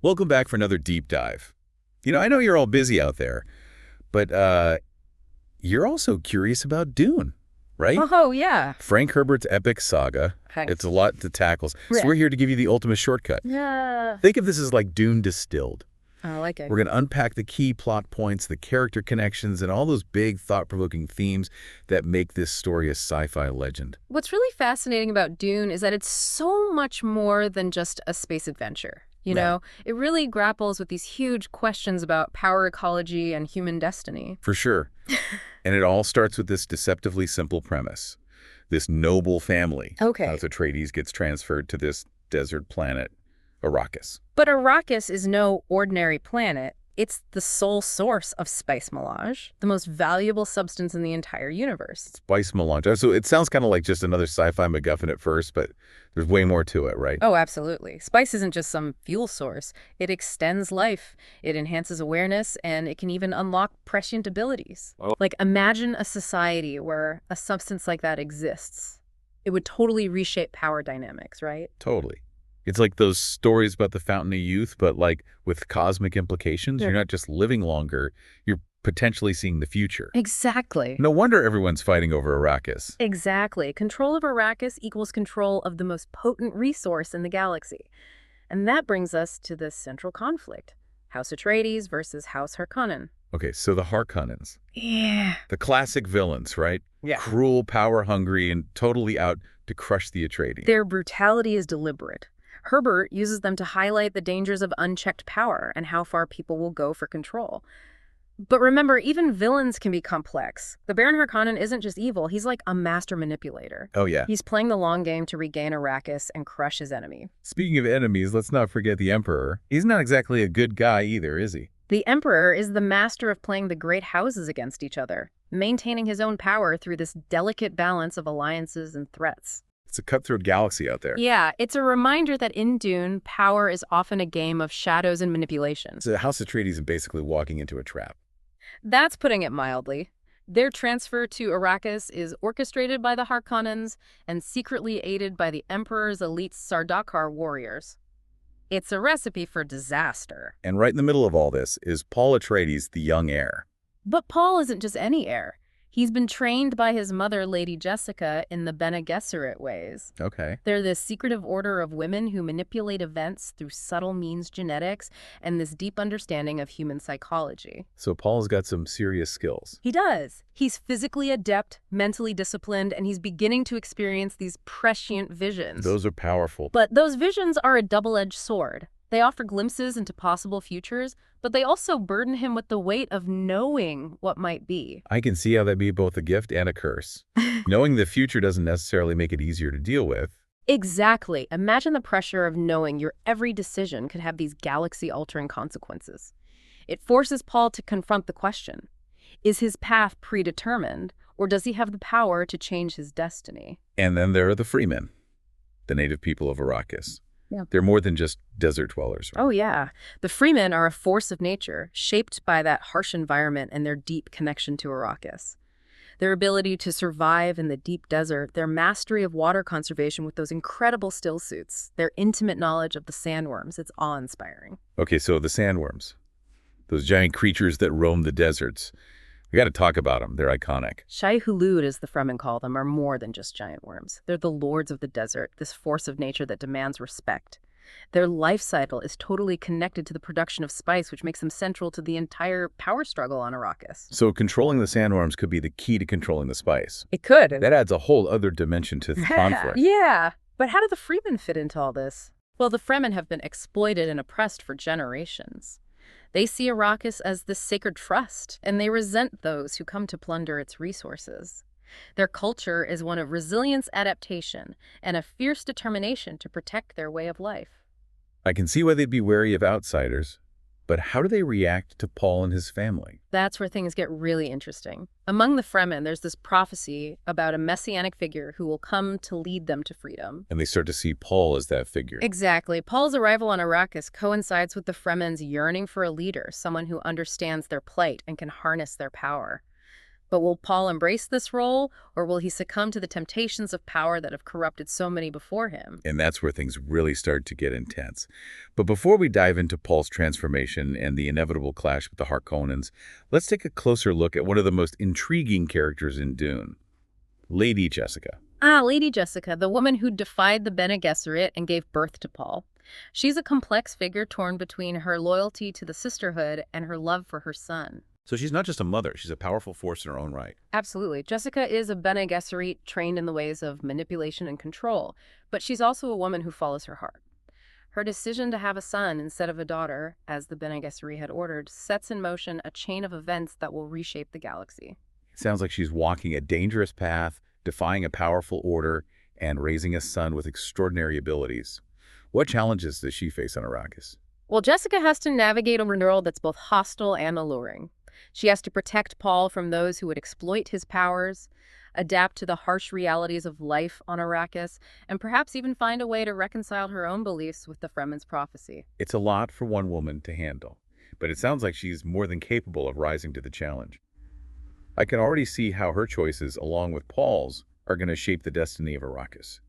Welcome back for another deep dive. I know you're all busy out there, but you're also curious about Dune, right? Oh, yeah. Frank Herbert's epic saga. Thanks. It's a lot to tackle. So Yeah. we're here to give you the ultimate shortcut. Yeah. Think of this as like Dune distilled. I like it. We're going to unpack the key plot points, the character connections, and all those big thought-provoking themes that make this story a sci-fi legend. What's really fascinating about Dune is that it's so much more than just a space adventure. You Right. know, it really grapples with these huge questions about power ecology and human destiny. For sure. And it all starts with this deceptively simple premise. This noble family, Okay. House Atreides, gets transferred to this desert planet, Arrakis. But Arrakis is no ordinary planet. It's the sole source of spice melange, the most valuable substance in the entire universe. Spice melange. So it sounds kind of like just another sci-fi MacGuffin at first, but there's way more to it, right? Oh, absolutely. Spice isn't just some fuel source. It extends life, it enhances awareness, and it can even unlock prescient abilities. Oh. Like, imagine a society where a substance like that exists. It would totally reshape power dynamics, right? Totally. It's like those stories about the Fountain of Youth, but like with cosmic implications. Yeah. You're not just living longer, you're potentially seeing the future. Exactly. No wonder everyone's fighting over Arrakis. Exactly. Control of Arrakis equals control of the most potent resource in the galaxy. And that brings us to the central conflict. House Atreides versus House Harkonnen. Okay, so the Harkonnens. Yeah. The classic villains, right? Yeah. Cruel, power-hungry, and totally out to crush the Atreides. Their brutality is deliberate. Herbert uses them to highlight the dangers of unchecked power and how far people will go for control. But remember, even villains can be complex. The Baron Harkonnen isn't just evil, he's like a master manipulator. Oh, yeah. He's playing the long game to regain Arrakis and crush his enemy. Speaking of enemies, let's not forget the Emperor. He's not exactly a good guy either, is he? The Emperor is the master of playing the great houses against each other, maintaining his own power through this delicate balance of alliances and threats. It's a cutthroat galaxy out there. Yeah, it's a reminder that in Dune, power is often a game of shadows and manipulation. So House Atreides is basically walking into a trap. That's putting it mildly. Their transfer to Arrakis is orchestrated by the Harkonnens and secretly aided by the Emperor's elite Sardaukar warriors. It's a recipe for disaster. And right in the middle of all this is Paul Atreides, the young heir. But Paul isn't just any heir. He's been trained by his mother, Lady Jessica, in the Bene Gesserit ways. Okay. They're this secretive order of women who manipulate events through subtle means genetics and this deep understanding of human psychology. So Paul's got some serious skills. He does. He's physically adept, mentally disciplined, and he's beginning to experience these prescient visions. Those are powerful. But those visions are a double-edged sword. They offer glimpses into possible futures, but they also burden him with the weight of knowing what might be. I can see how that'd be both a gift and a curse. Knowing the future doesn't necessarily make it easier to deal with. Exactly. Imagine the pressure of knowing your every decision could have these galaxy-altering consequences. It forces Paul to confront the question. Is his path predetermined, or does he have the power to change his destiny? And then there are the Freemen, the native people of Arrakis. Yeah. They're more than just desert dwellers. Oh, yeah. The Freemen are a force of nature, shaped by that harsh environment and their deep connection to Arrakis. Their ability to survive in the deep desert, their mastery of water conservation with those incredible still suits, their intimate knowledge of the sandworms, it's awe-inspiring. Okay, so the sandworms, those giant creatures that roam the deserts. We got to talk about them. They're iconic. Shai Hulud, as the Fremen call them, are more than just giant worms. They're the lords of the desert, this force of nature that demands respect. Their life cycle is totally connected to the production of spice, which makes them central to the entire power struggle on Arrakis. So controlling the sandworms could be the key to controlling the spice. It could. That adds a whole other dimension to the conflict. Yeah, but how do the Fremen fit into all this? Well, the Fremen have been exploited and oppressed for generations. They see Arrakis as this sacred trust, and they resent those who come to plunder its resources. Their culture is one of resilience, adaptation, and a fierce determination to protect their way of life. I can see why they'd be wary of outsiders, but how do they react to Paul and his family? That's where things get really interesting. Among the Fremen, there's this prophecy about a messianic figure who will come to lead them to freedom. And they start to see Paul as that figure. Exactly. Paul's arrival on Arrakis coincides with the Fremen's yearning for a leader, someone who understands their plight and can harness their power. But will Paul embrace this role, or will he succumb to the temptations of power that have corrupted so many before him? And that's where things really start to get intense. But before we dive into Paul's transformation and the inevitable clash with the Harkonnens, let's take a closer look at one of the most intriguing characters in Dune, Lady Jessica. Ah, Lady Jessica, the woman who defied the Bene Gesserit and gave birth to Paul. She's a complex figure torn between her loyalty to the sisterhood and her love for her son. So she's not just a mother, she's a powerful force in her own right. Absolutely. Jessica is a Bene Gesserit trained in the ways of manipulation and control, but she's also a woman who follows her heart. Her decision to have a son instead of a daughter, as the Bene Gesserit had ordered, sets in motion a chain of events that will reshape the galaxy. It sounds like she's walking a dangerous path, defying a powerful order, and raising a son with extraordinary abilities. What challenges does she face on Arrakis? Well, Jessica has to navigate a world that's both hostile and alluring. She has to protect Paul from those who would exploit his powers, adapt to the harsh realities of life on Arrakis, and perhaps even find a way to reconcile her own beliefs with the Fremen's prophecy. It's a lot for one woman to handle, but it sounds like she's more than capable of rising to the challenge. I can already see how her choices, along with Paul's, are going to shape the destiny of Arrakis.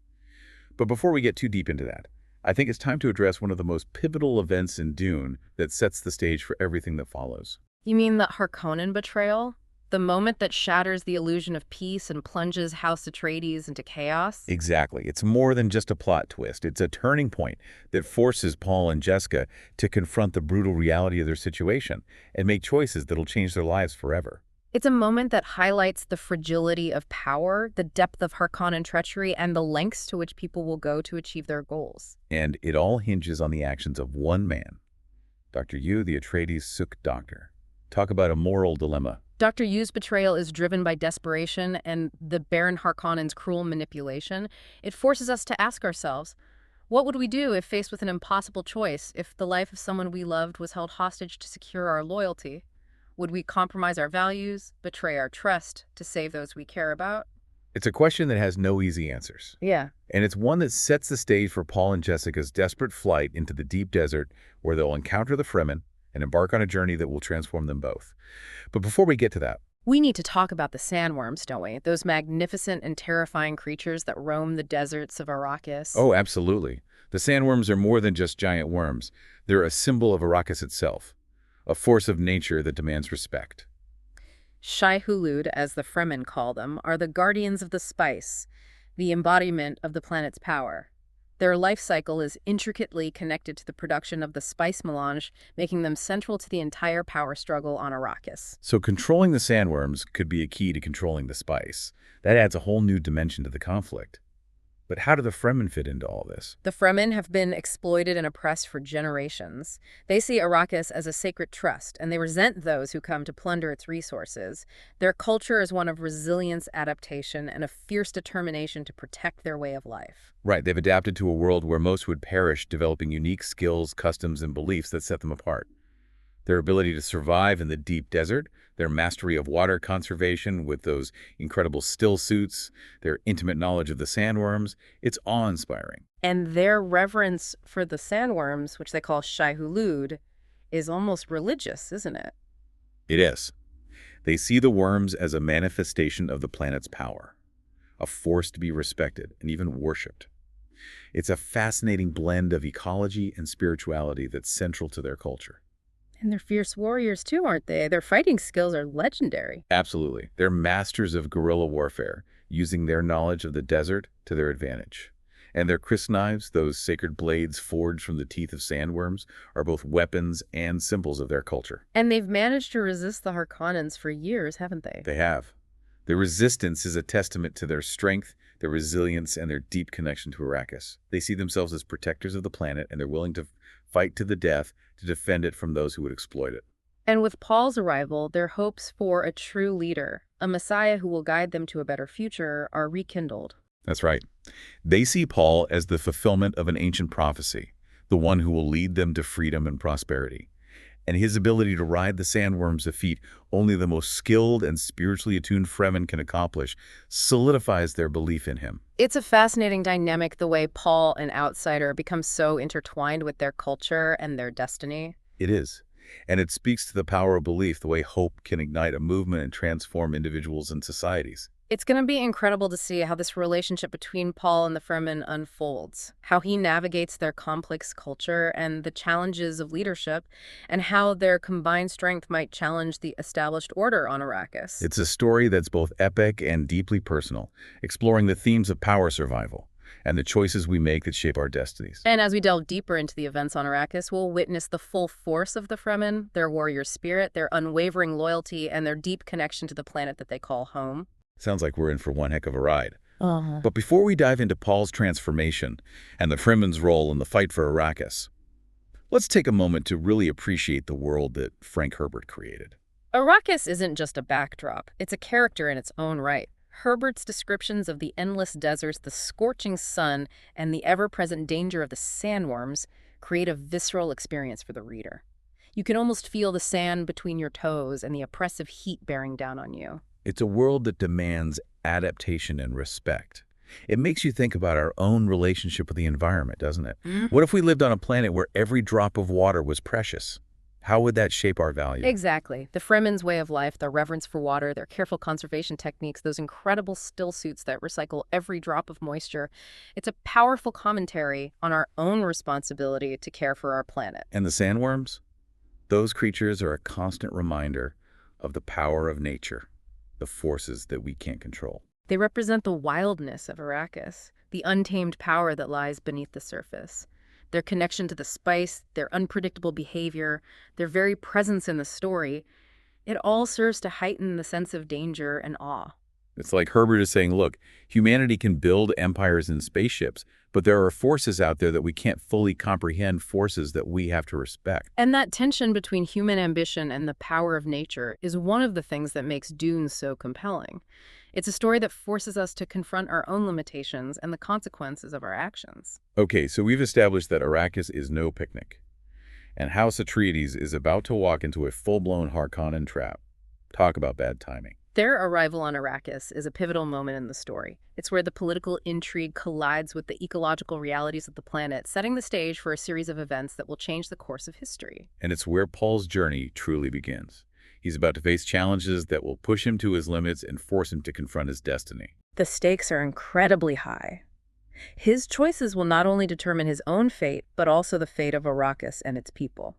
But before we get too deep into that, I think it's time to address one of the most pivotal events in Dune that sets the stage for everything that follows. You mean the Harkonnen betrayal? The moment that shatters the illusion of peace and plunges House Atreides into chaos? Exactly. It's more than just a plot twist. It's a turning point that forces Paul and Jessica to confront the brutal reality of their situation and make choices that'll change their lives forever. It's a moment that highlights the fragility of power, the depth of Harkonnen treachery, and the lengths to which people will go to achieve their goals. And it all hinges on the actions of one man, Dr. Yu, the Atreides Suk Doctor. Talk about a moral dilemma. Dr. Yu's betrayal is driven by desperation and the Baron Harkonnen's cruel manipulation. It forces us to ask ourselves, what would we do if faced with an impossible choice, if the life of someone we loved was held hostage to secure our loyalty? Would we compromise our values, betray our trust to save those we care about? It's a question that has no easy answers. Yeah. And it's one that sets the stage for Paul and Jessica's desperate flight into the deep desert where they'll encounter the Fremen and embark on a journey that will transform them both. But before we get to that, We need to talk about the sandworms, don't we? Those magnificent and terrifying creatures that roam the deserts of Arrakis. oh, absolutely. The sandworms are more than just giant worms. They're a symbol of Arrakis itself, a force of nature that demands respect. Shai-Hulud, as the Fremen call them, are the guardians of the spice, the embodiment of the planet's power. Their life cycle is intricately connected to the production of the spice melange, making them central to the entire power struggle on Arrakis. So controlling the sandworms could be a key to controlling the spice. That adds a whole new dimension to the conflict. But how do the Fremen fit into all this? The Fremen have been exploited and oppressed for generations. They see Arrakis as a sacred trust, and they resent those who come to plunder its resources. Their culture is one of resilience, adaptation, and a fierce determination to protect their way of life. Right, they've adapted to a world where most would perish, developing unique skills, customs, and beliefs that set them apart. Their ability to survive in the deep desert, their mastery of water conservation with those incredible still suits, their intimate knowledge of the sandworms, it's awe-inspiring. And their reverence for the sandworms, which they call Shai-Hulud, is almost religious, isn't it? It is. They see the worms as a manifestation of the planet's power, a force to be respected and even worshipped. It's a fascinating blend of ecology and spirituality that's central to their culture. And they're fierce warriors too, aren't they? Their fighting skills are legendary. Absolutely. They're masters of guerrilla warfare, using their knowledge of the desert to their advantage. And their crysknives, those sacred blades forged from the teeth of sandworms, are both weapons and symbols of their culture. And they've managed to resist the Harkonnens for years, haven't they? They have. Their resistance is a testament to their strength, their resilience, and their deep connection to Arrakis. They see themselves as protectors of the planet, and they're willing to fight to the death to defend it from those who would exploit it. And with Paul's arrival, their hopes for a true leader, a messiah who will guide them to a better future, are rekindled. That's right. They see Paul as the fulfillment of an ancient prophecy, the one who will lead them to freedom and prosperity. And his ability to ride the sandworms, a feat only the most skilled and spiritually attuned Fremen can accomplish, solidifies their belief in him. It's a fascinating dynamic the way Paul, an outsider, becomes so intertwined with their culture and their destiny. It is. And it speaks to the power of belief, the way hope can ignite a movement and transform individuals and societies. It's going to be incredible to see how this relationship between Paul and the Fremen unfolds, how he navigates their complex culture and the challenges of leadership, and how their combined strength might challenge the established order on Arrakis. It's a story that's both epic and deeply personal, exploring the themes of power survival and the choices we make that shape our destinies. And as we delve deeper into the events on Arrakis, we'll witness the full force of the Fremen, their warrior spirit, their unwavering loyalty, and their deep connection to the planet that they call home. Sounds like we're in for one heck of a ride. Uh-huh. But before we dive into Paul's transformation and the Fremen's role in the fight for Arrakis, let's take a moment to really appreciate the world that Frank Herbert created. Arrakis isn't just a backdrop, it's a character in its own right. Herbert's descriptions of the endless deserts, the scorching sun, and the ever-present danger of the sandworms create a visceral experience for the reader. You can almost feel the sand between your toes and the oppressive heat bearing down on you. It's a world that demands adaptation and respect. It makes you think about our own relationship with the environment, doesn't it? What if we lived on a planet where every drop of water was precious? How would that shape our value? Exactly. The Fremen's way of life, their reverence for water, their careful conservation techniques, those incredible still suits that recycle every drop of moisture. It's a powerful commentary on our own responsibility to care for our planet. And the sandworms? Those creatures are a constant reminder of the power of nature, the forces that we can't control. They represent the wildness of Arrakis, the untamed power that lies beneath the surface. Their connection to the spice, their unpredictable behavior, their very presence in the story, it all serves to heighten the sense of danger and awe. It's like Herbert is saying, look, humanity can build empires and spaceships, but there are forces out there that we can't fully comprehend, forces that we have to respect. And that tension between human ambition and the power of nature is one of the things that makes Dune so compelling. It's a story that forces us to confront our own limitations and the consequences of our actions. Okay, so we've established that Arrakis is no picnic, and House Atreides is about to walk into a full-blown Harkonnen trap. Talk about bad timing. Their arrival on Arrakis is a pivotal moment in the story. It's where the political intrigue collides with the ecological realities of the planet, setting the stage for a series of events that will change the course of history. And it's where Paul's journey truly begins. He's about to face challenges that will push him to his limits and force him to confront his destiny. The stakes are incredibly high. His choices will not only determine his own fate, but also the fate of Arrakis and its people.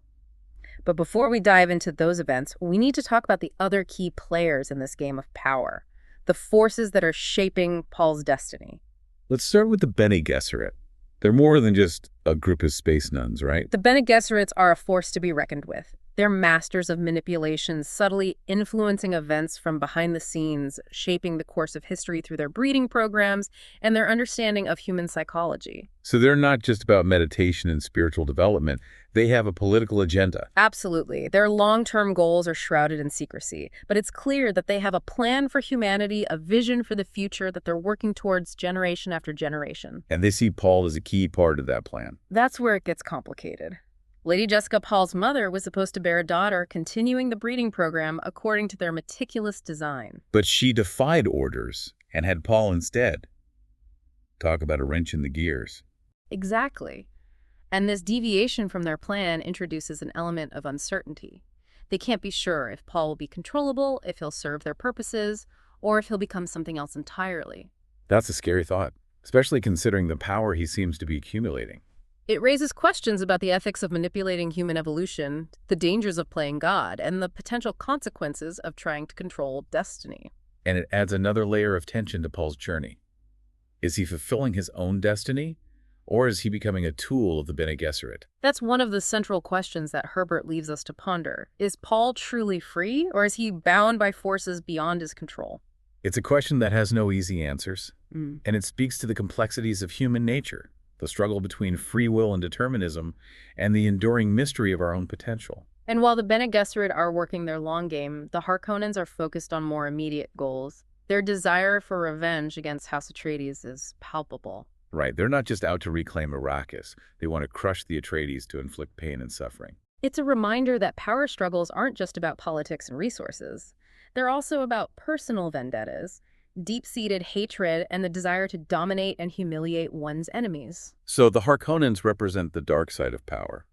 But before we dive into those events, we need to talk about the other key players in this game of power, the forces that are shaping Paul's destiny. Let's start with the Bene Gesserit. They're more than just a group of space nuns, right? The Bene Gesserits are a force to be reckoned with. They're masters of manipulation, subtly influencing events from behind the scenes, shaping the course of history through their breeding programs and their understanding of human psychology. So they're not just about meditation and spiritual development. They have a political agenda. Absolutely. Their long-term goals are shrouded in secrecy, but it's clear that they have a plan for humanity, a vision for the future that they're working towards generation after generation. And they see Paul as a key part of that plan. That's where it gets complicated. Lady Jessica, Paul's mother, was supposed to bear a daughter, continuing the breeding program according to their meticulous design. But she defied orders and had Paul instead. Talk about a wrench in the gears. Exactly. And this deviation from their plan introduces an element of uncertainty. They can't be sure if Paul will be controllable, if he'll serve their purposes, or if he'll become something else entirely. That's a scary thought, especially considering the power he seems to be accumulating. It raises questions about the ethics of manipulating human evolution, the dangers of playing God, and the potential consequences of trying to control destiny. And it adds another layer of tension to Paul's journey. Is he fulfilling his own destiny, or is he becoming a tool of the Bene Gesserit? That's one of the central questions that Herbert leaves us to ponder. Is Paul truly free, or is he bound by forces beyond his control? It's a question that has no easy answers, and it speaks to the complexities of human nature, the struggle between free will and determinism, and the enduring mystery of our own potential. And while the Bene Gesserit are working their long game, the Harkonnens are focused on more immediate goals. Their desire for revenge against House Atreides is palpable. Right, they're not just out to reclaim Arrakis. They want to crush the Atreides to inflict pain and suffering. It's a reminder that power struggles aren't just about politics and resources. They're also about personal vendettas, deep-seated hatred, and the desire to dominate and humiliate one's enemies. So the Harkonnens represent the dark side of power.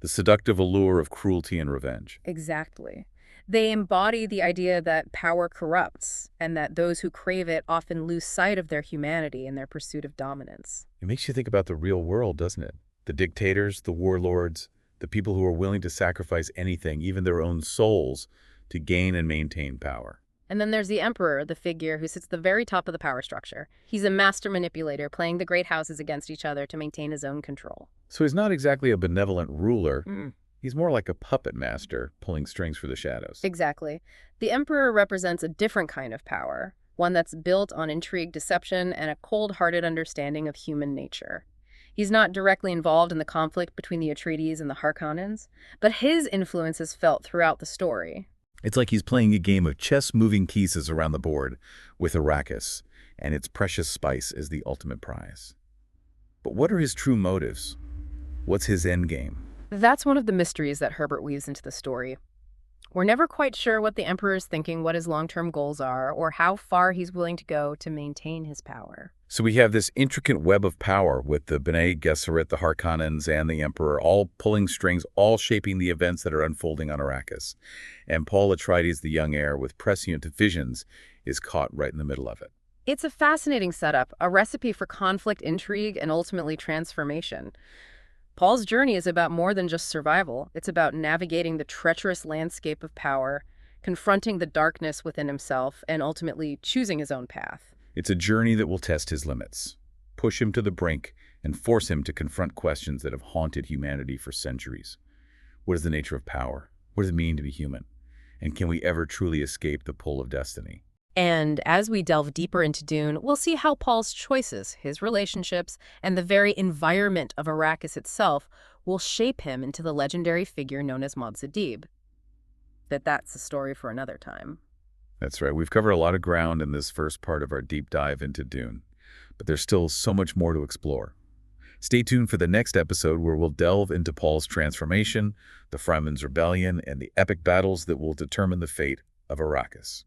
The seductive allure of cruelty and revenge. Exactly. They embody the idea that power corrupts and that those who crave it often lose sight of their humanity in their pursuit of dominance. It makes you think about the real world, doesn't it? The dictators, the warlords, the people who are willing to sacrifice anything, even their own souls, to gain and maintain power. And then there's the emperor, the figure who sits at the very top of the power structure. He's a master manipulator, playing the great houses against each other to maintain his own control. So he's not exactly a benevolent ruler. Mm. He's more like a puppet master, pulling strings for the shadows. Exactly. The emperor represents a different kind of power, one that's built on intrigue, deception, and a cold-hearted understanding of human nature. He's not directly involved in the conflict between the Atreides and the Harkonnens, but his influence is felt throughout the story. It's like he's playing a game of chess, moving pieces around the board with Arrakis, and its precious spice is the ultimate prize. But what are his true motives? What's his endgame? That's one of the mysteries that Herbert weaves into the story. We're never quite sure what the Emperor is thinking, what his long-term goals are, or how far he's willing to go to maintain his power. So we have this intricate web of power with the Bene Gesserit, the Harkonnens, and the Emperor all pulling strings, all shaping the events that are unfolding on Arrakis. And Paul Atreides, the young heir with prescient visions, is caught right in the middle of it. It's a fascinating setup, a recipe for conflict, intrigue, and ultimately transformation. Paul's journey is about more than just survival. It's about navigating the treacherous landscape of power, confronting the darkness within himself, and ultimately choosing his own path. It's a journey that will test his limits, push him to the brink, and force him to confront questions that have haunted humanity for centuries. What is the nature of power? What does it mean to be human? And can we ever truly escape the pull of destiny? And as we delve deeper into Dune, we'll see how Paul's choices, his relationships, and the very environment of Arrakis itself will shape him into the legendary figure known as Muad'Dib. But that's a story for another time. That's right. We've covered a lot of ground in this first part of our deep dive into Dune, but there's still so much more to explore. Stay tuned for the next episode where we'll delve into Paul's transformation, the Fremen's rebellion, and the epic battles that will determine the fate of Arrakis.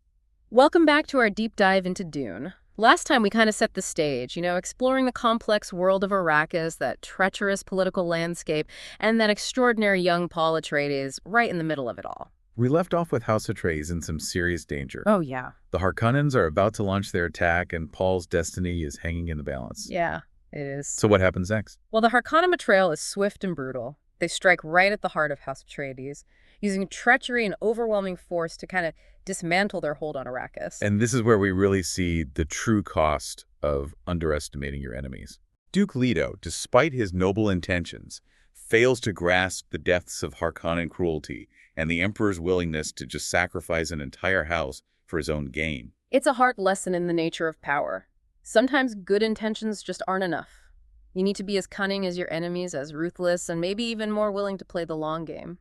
Welcome back to our deep dive into Dune. Last time we kind of set the stage, exploring the complex world of Arrakis, that treacherous political landscape, and that extraordinary young Paul Atreides right in the middle of it all. We left off with House Atreides in some serious danger. Oh, yeah. The Harkonnens are about to launch their attack, and Paul's destiny is hanging in the balance. Yeah, it is. So what happens next? Well, the Harkonnen betrayal is swift and brutal. They strike right at the heart of House Atreides, using treachery and overwhelming force to kind of dismantle their hold on Arrakis. And this is where we really see the true cost of underestimating your enemies. Duke Leto, despite his noble intentions, fails to grasp the depths of Harkonnen cruelty and the Emperor's willingness to just sacrifice an entire house for his own gain. It's a hard lesson in the nature of power. Sometimes good intentions just aren't enough. You need to be as cunning as your enemies, as ruthless, and maybe even more willing to play the long game.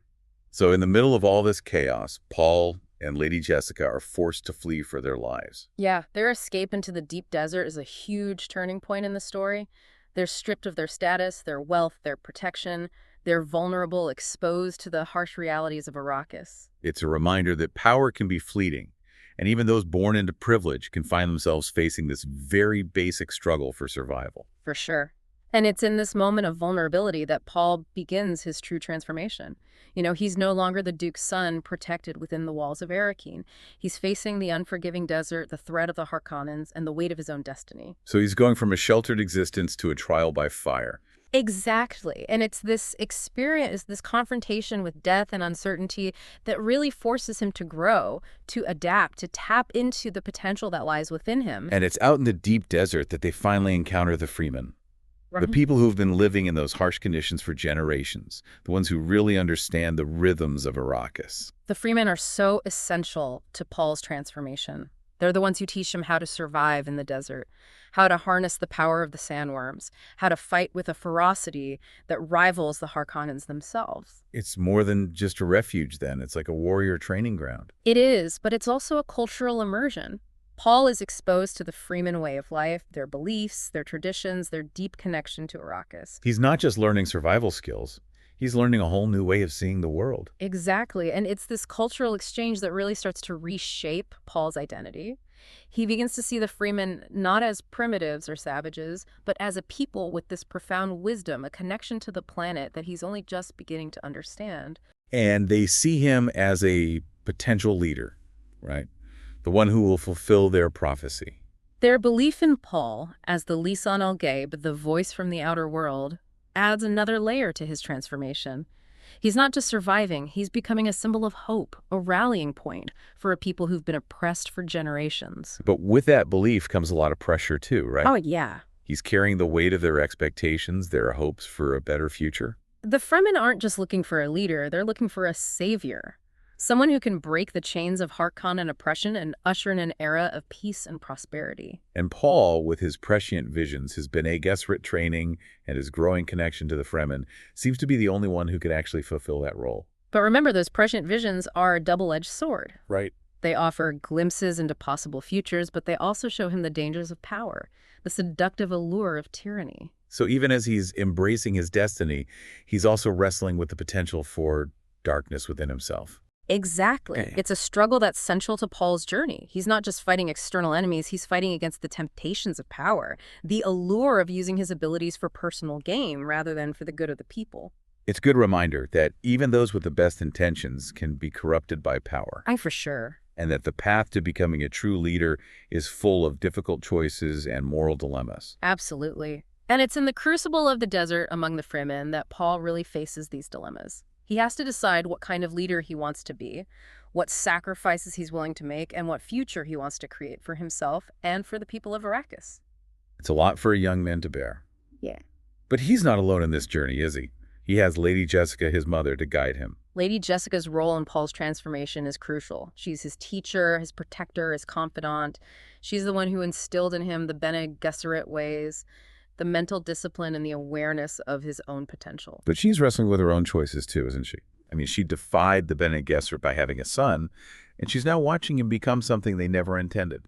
So in the middle of all this chaos, Paul and Lady Jessica are forced to flee for their lives. Yeah, their escape into the deep desert is a huge turning point in the story. They're stripped of their status, their wealth, their protection. They're vulnerable, exposed to the harsh realities of Arrakis. It's a reminder that power can be fleeting, and even those born into privilege can find themselves facing this very basic struggle for survival. For sure. And it's in this moment of vulnerability that Paul begins his true transformation. He's no longer the Duke's son protected within the walls of Arrakeen. He's facing the unforgiving desert, the threat of the Harkonnens, and the weight of his own destiny. So he's going from a sheltered existence to a trial by fire. Exactly. And it's this experience, this confrontation with death and uncertainty that really forces him to grow, to adapt, to tap into the potential that lies within him. And it's out in the deep desert that they finally encounter the Fremen. The people who've been living in those harsh conditions for generations, the ones who really understand the rhythms of Arrakis. The Fremen are so essential to Paul's transformation. They're the ones who teach him how to survive in the desert, how to harness the power of the sandworms, how to fight with a ferocity that rivals the Harkonnens themselves. It's more than just a refuge then. It's like a warrior training ground. It is, but it's also a cultural immersion. Paul is exposed to the Fremen way of life, their beliefs, their traditions, their deep connection to Arrakis. He's not just learning survival skills. He's learning a whole new way of seeing the world. Exactly, and it's this cultural exchange that really starts to reshape Paul's identity. He begins to see the Freemen not as primitives or savages, but as a people with this profound wisdom, a connection to the planet that he's only just beginning to understand. And they see him as a potential leader, right? The one who will fulfill their prophecy. Their belief in Paul as the Lisan al-Gaib, the voice from the outer world, adds another layer to his transformation. He's not just surviving, he's becoming a symbol of hope, a rallying point for a people who've been oppressed for generations. But with that belief comes a lot of pressure too, right? Oh, yeah. He's carrying the weight of their expectations, their hopes for a better future. The Fremen aren't just looking for a leader, they're looking for a savior. Someone who can break the chains of Harkonnen oppression and usher in an era of peace and prosperity. And Paul, with his prescient visions, his Bene Gesserit training, and his growing connection to the Fremen, seems to be the only one who can actually fulfill that role. But remember, those prescient visions are a double-edged sword. Right. They offer glimpses into possible futures, but they also show him the dangers of power, the seductive allure of tyranny. So even as he's embracing his destiny, he's also wrestling with the potential for darkness within himself. Exactly. Okay. It's a struggle that's central to Paul's journey. He's not just fighting external enemies, he's fighting against the temptations of power, the allure of using his abilities for personal gain rather than for the good of the people. It's a good reminder that even those with the best intentions can be corrupted by power, For sure. and that the path to becoming a true leader is full of difficult choices and moral dilemmas. Absolutely. And it's in the crucible of the desert among the Fremen that Paul really faces these dilemmas. He has to decide what kind of leader he wants to be, what sacrifices he's willing to make, and what future he wants to create for himself and for the people of Arrakis. It's a lot for a young man to bear. Yeah. But he's not alone in this journey, is he? He has Lady Jessica, his mother, to guide him. Lady Jessica's role in Paul's transformation is crucial. She's his teacher, his protector, his confidant. She's the one who instilled in him the Bene Gesserit ways, the mental discipline and the awareness of his own potential. But she's wrestling with her own choices too, isn't she? I mean, she defied the Bene Gesserit by having a son, and she's now watching him become something they never intended.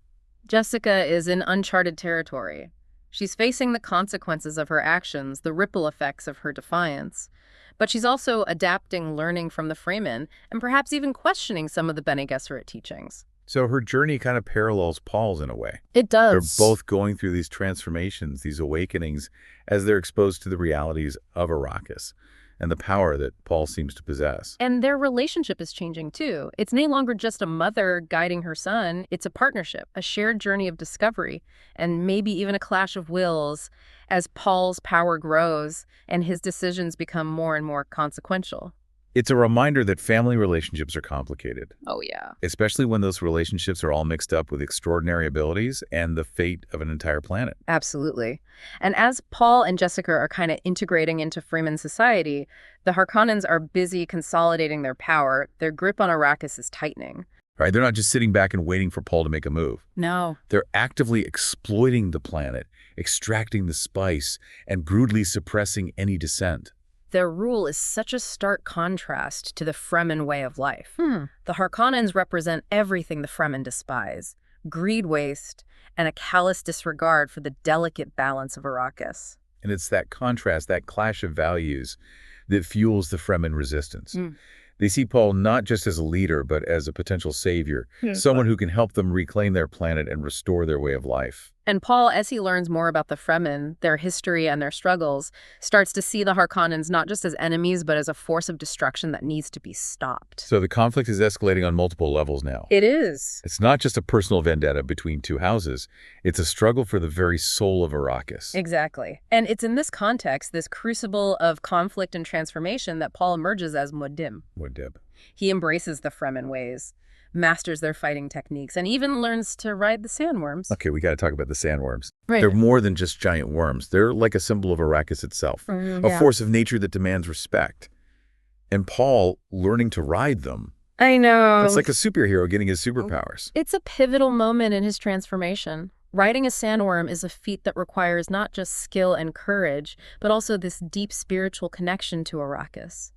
Jessica is in uncharted territory. She's facing the consequences of her actions, the ripple effects of her defiance. But she's also adapting, learning from the Fremen, and perhaps even questioning some of the Bene Gesserit teachings. So her journey kind of parallels Paul's in a way. It does. They're both going through these transformations, these awakenings, as they're exposed to the realities of Arrakis and the power that Paul seems to possess. And their relationship is changing too. It's no longer just a mother guiding her son. It's a partnership, a shared journey of discovery, and maybe even a clash of wills as Paul's power grows and his decisions become more and more consequential. It's a reminder that family relationships are complicated, Oh, yeah. especially when those relationships are all mixed up with extraordinary abilities and the fate of an entire planet. Absolutely. And as Paul and Jessica are kind of integrating into Freeman society, the Harkonnens are busy consolidating their power. Their grip on Arrakis is tightening. Right? They're not just sitting back and waiting for Paul to make a move. No. They're actively exploiting the planet, extracting the spice, and brutally suppressing any dissent. Their rule is such a stark contrast to the Fremen way of life. The Harkonnens represent everything the Fremen despise: greed, waste, and a callous disregard for the delicate balance of Arrakis. And it's that contrast, that clash of values, that fuels the Fremen resistance. They see Paul not just as a leader, but as a potential savior, someone who can help them reclaim their planet and restore their way of life. And Paul, as he learns more about the Fremen, their history and their struggles, starts to see the Harkonnens not just as enemies, but as a force of destruction that needs to be stopped. So the conflict is escalating on multiple levels now. It is. It's not just a personal vendetta between two houses. It's a struggle for the very soul of Arrakis. Exactly. And it's in this context, this crucible of conflict and transformation, that Paul emerges as Muad'Dim. Muad'Dib. He embraces the Fremen ways, masters their fighting techniques, and even learns to ride the sandworms. Okay, we got to talk about the sandworms. Right. They're more than just giant worms. They're like a symbol of Arrakis itself, a force of nature that demands respect. And Paul learning to ride them, I know. it's like a superhero getting his superpowers. It's a pivotal moment in his transformation. Riding a sandworm is a feat that requires not just skill and courage, but also this deep spiritual connection to Arrakis.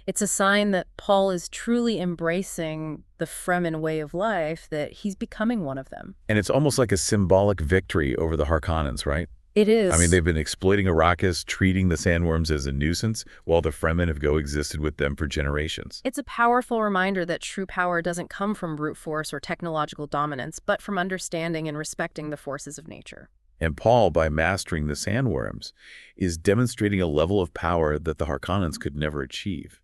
It's a sign that Paul is truly embracing the Fremen way of life, that he's becoming one of them. And it's almost like a symbolic victory over the Harkonnens, right? It I mean, is. they've been exploiting Arrakis, treating the sandworms as a nuisance, while the Fremen have coexisted with them for generations. It's a powerful reminder that true power doesn't come from brute force or technological dominance, but from understanding and respecting the forces of nature. And Paul, by mastering the sandworms, is demonstrating a level of power that the Harkonnens could never achieve.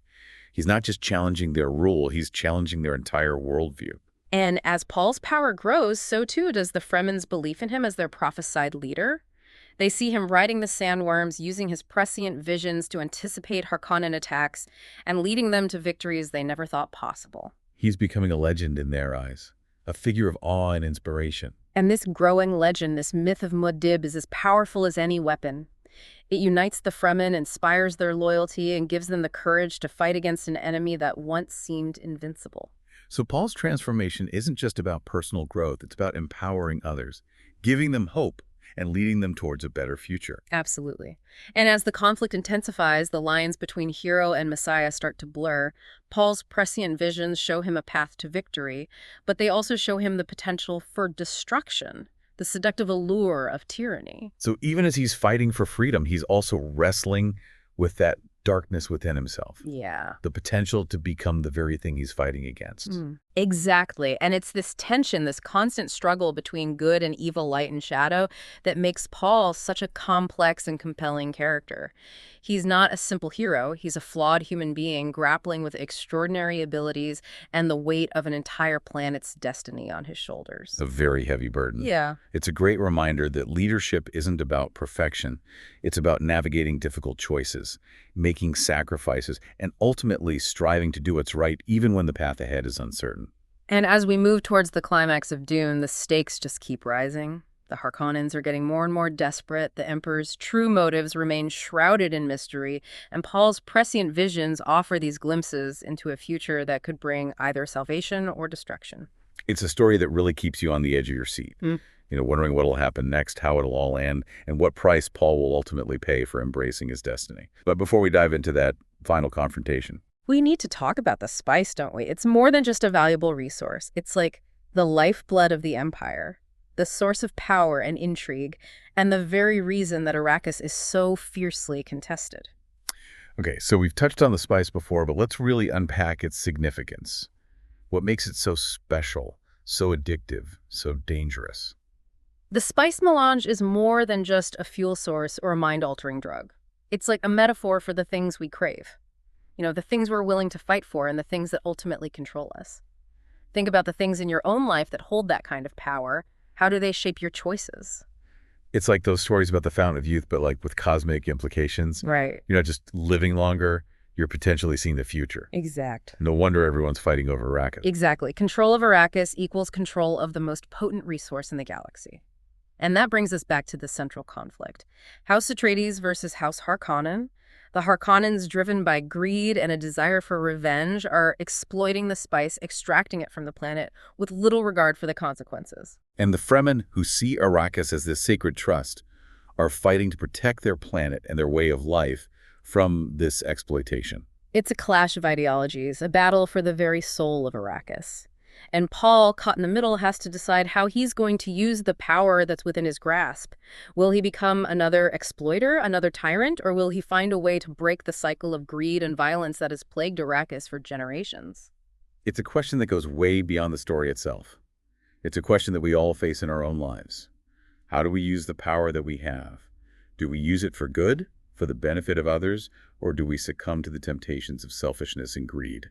He's not just challenging their rule, he's challenging their entire worldview. And as Paul's power grows, so too does the Fremen's belief in him as their prophesied leader. They see him riding the sandworms, using his prescient visions to anticipate Harkonnen attacks, and leading them to victories they never thought possible. He's becoming a legend in their eyes, a figure of awe and inspiration. And this growing legend, this myth of Muad'Dib, is as powerful as any weapon. It unites the Fremen, inspires their loyalty, and gives them the courage to fight against an enemy that once seemed invincible. So Paul's transformation isn't just about personal growth, it's about empowering others, giving them hope, and leading them towards a better future. Absolutely. And as the conflict intensifies, the lines between hero and messiah start to blur. Paul's prescient visions show him a path to victory, but they also show him the potential for destruction, the seductive allure of tyranny. So even as he's fighting for freedom, he's also wrestling with that darkness within himself, Yeah. the potential to become the very thing he's fighting against. Exactly. And it's this tension, this constant struggle between good and evil, light and shadow, that makes Paul such a complex and compelling character. He's not a simple hero. He's a flawed human being grappling with extraordinary abilities and the weight of an entire planet's destiny on his shoulders. A very heavy burden. Yeah. It's a great reminder that leadership isn't about perfection. It's about navigating difficult choices, making sacrifices, and ultimately striving to do what's right even when the path ahead is uncertain. And as we move towards the climax of Dune, the stakes just keep rising. The Harkonnens are getting more and more desperate, the Emperor's true motives remain shrouded in mystery, and Paul's prescient visions offer these glimpses into a future that could bring either salvation or destruction. It's a story that really keeps you on the edge of your seat, wondering what'll happen next, how it'll all end, and what price Paul will ultimately pay for embracing his destiny. But before we dive into that final confrontation, We need to talk about the spice, don't we? It's more than just a valuable resource. It's like the lifeblood of the Empire, the source of power and intrigue, and the very reason that Arrakis is so fiercely contested. okay, so we've touched on the spice before, but let's really unpack its significance. What makes it so special, so addictive, so dangerous? The spice melange is more than just a fuel source or a mind-altering drug. It's like a metaphor for the things we crave. The things we're willing to fight for and the things that ultimately control us. Think about the things in your own life that hold that kind of power. How do they shape your choices? It's like those stories about the fountain of youth, but like with cosmic implications. Right. You're not just living longer, you're potentially seeing the future. Exact. No wonder everyone's fighting over Arrakis. Exactly. Control of Arrakis equals control of the most potent resource in the galaxy. And that brings us back to the central conflict. House Atreides versus House Harkonnen. The Harkonnens, driven by greed and a desire for revenge, are exploiting the spice, extracting it from the planet with little regard for the consequences. And the Fremen, who see Arrakis as this sacred trust, are fighting to protect their planet and their way of life from this exploitation. It's a clash of ideologies, a battle for the very soul of Arrakis. And Paul, caught in the middle, has to decide how he's going to use the power that's within his grasp. Will he become another exploiter, another tyrant, or will he find a way to break the cycle of greed and violence that has plagued Arrakis for generations? It's a question that goes way beyond the story itself. It's a question that we all face in our own lives. How do we use the power that we have? Do we use it for good, for the benefit of others, or do we succumb to the temptations of selfishness and greed?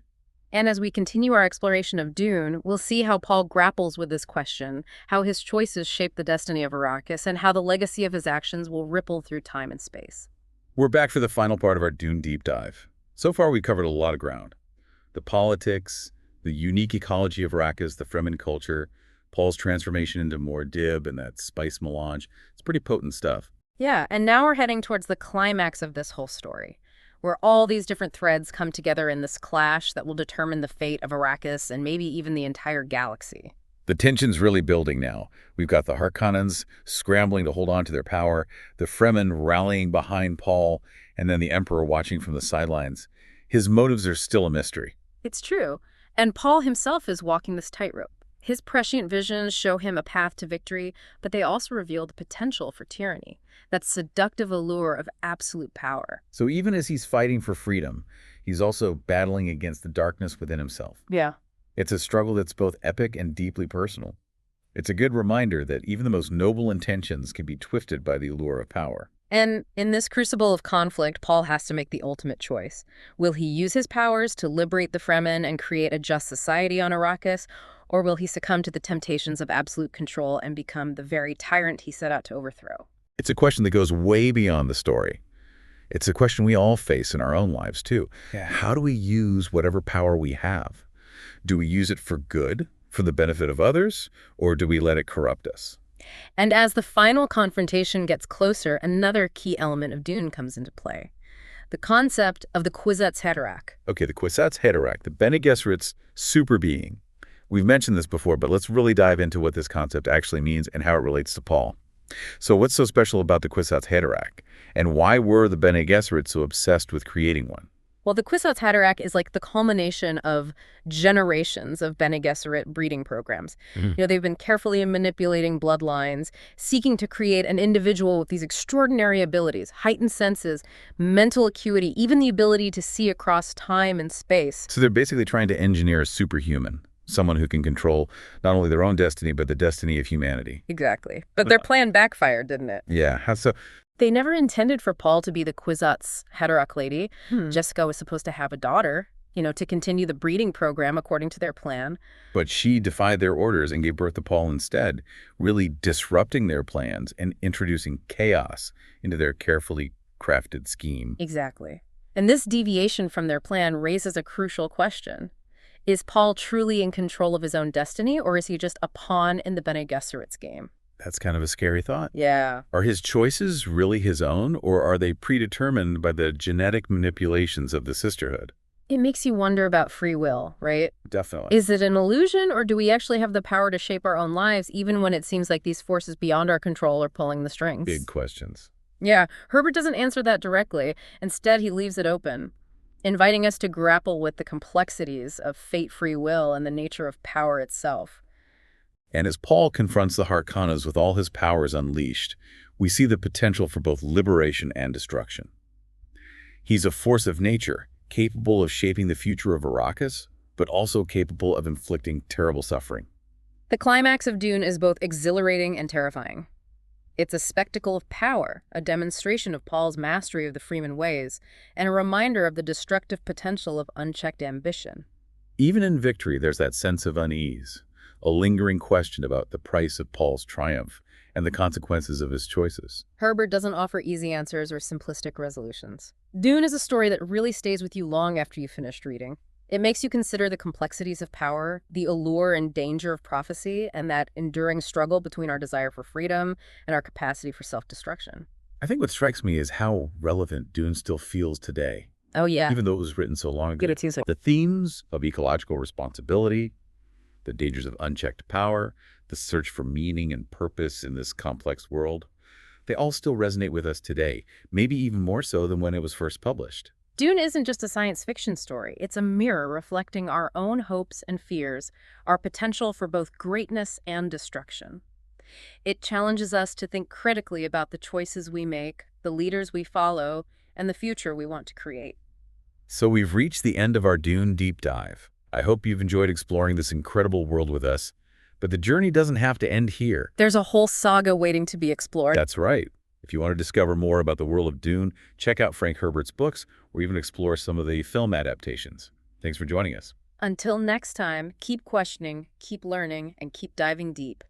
And as we continue our exploration of Dune, we'll see how Paul grapples with this question, how his choices shape the destiny of Arrakis, and how the legacy of his actions will ripple through time and space. We're back for the final part of our Dune deep dive. So far, we've covered a lot of ground. The politics, the unique ecology of Arrakis, the Fremen culture, Paul's transformation into Muad'Dib, and that spice melange. It's pretty potent stuff. Yeah, and now we're heading towards the climax of this whole story, where all these different threads come together in this clash that will determine the fate of Arrakis and maybe even the entire galaxy. The tension's really building now. We've got the Harkonnens scrambling to hold on to their power, the Fremen rallying behind Paul, and then the Emperor watching from the sidelines. His motives are still a mystery. It's true. And Paul himself is walking this tightrope. His prescient visions show him a path to victory, but they also reveal the potential for tyranny, that seductive allure of absolute power. So even as he's fighting for freedom, he's also battling against the darkness within himself. Yeah. It's a struggle that's both epic and deeply personal. It's a good reminder that even the most noble intentions can be twisted by the allure of power. And in this crucible of conflict, Paul has to make the ultimate choice. Will he use his powers to liberate the Fremen and create a just society on Arrakis, or will he succumb to the temptations of absolute control and become the very tyrant he set out to overthrow? It's a question that goes way beyond the story. It's a question we all face in our own lives, too. Yeah. How do we use whatever power we have? Do we use it for good, for the benefit of others, or do we let it corrupt us? And as the final confrontation gets closer, another key element of Dune comes into play. The concept of the Kwisatz Haderach. Okay, the Kwisatz Haderach, the Bene Gesserit's super being. We've mentioned this before, but let's really dive into what this concept actually means and how it relates to Paul. So what's so special about the Kwisatz Haderach? And why were the Bene Gesserit so obsessed with creating one? Well, the Kwisatz Haderach is like the culmination of generations of Bene Gesserit breeding programs. They've been carefully manipulating bloodlines, seeking to create an individual with these extraordinary abilities, heightened senses, mental acuity, even the ability to see across time and space. So they're basically trying to engineer a superhuman, someone who can control not only their own destiny, but the destiny of humanity. Exactly. But their plan backfired, didn't it? Yeah, how so? They never intended for Paul to be the Kwisatz Haderach lady. Jessica was supposed to have a daughter, to continue the breeding program according to their plan. But she defied their orders and gave birth to Paul instead, really disrupting their plans and introducing chaos into their carefully crafted scheme. Exactly. And this deviation from their plan raises a crucial question. Is Paul truly in control of his own destiny, or is he just a pawn in the Bene Gesserit's game? That's kind of a scary thought. Yeah. Are his choices really his own, or are they predetermined by the genetic manipulations of the sisterhood? It makes you wonder about free will, right? Definitely. Is it an illusion, or do we actually have the power to shape our own lives, even when it seems like these forces beyond our control are pulling the strings? Big questions. Yeah, Herbert doesn't answer that directly. Instead, he leaves it open, inviting us to grapple with the complexities of fate, free will, and the nature of power itself. And as Paul confronts the Harkonnas with all his powers unleashed, we see the potential for both liberation and destruction. He's a force of nature, capable of shaping the future of Arrakis, but also capable of inflicting terrible suffering. The climax of Dune is both exhilarating and terrifying. It's a spectacle of power, a demonstration of Paul's mastery of the Fremen ways, and a reminder of the destructive potential of unchecked ambition. Even in victory, there's that sense of unease, a lingering question about the price of Paul's triumph and the consequences of his choices. Herbert doesn't offer easy answers or simplistic resolutions. Dune is a story that really stays with you long after you've finished reading. It makes you consider the complexities of power, the allure and danger of prophecy, and that enduring struggle between our desire for freedom and our capacity for self-destruction. I think what strikes me is how relevant Dune still feels today. Oh, yeah. Even though it was written so long ago. Get it too, so. The themes of ecological responsibility, the dangers of unchecked power, the search for meaning and purpose in this complex world, they all still resonate with us today, maybe even more so than when it was first published. Dune isn't just a science fiction story. It's a mirror reflecting our own hopes and fears, our potential for both greatness and destruction. It challenges us to think critically about the choices we make, the leaders we follow, and the future we want to create. So we've reached the end of our Dune deep dive. I hope you've enjoyed exploring this incredible world with us, but the journey doesn't have to end here. There's a whole saga waiting to be explored. That's right. If you want to discover more about the world of Dune, check out Frank Herbert's books or even explore some of the film adaptations. Thanks for joining us. Until next time, keep questioning, keep learning, and keep diving deep.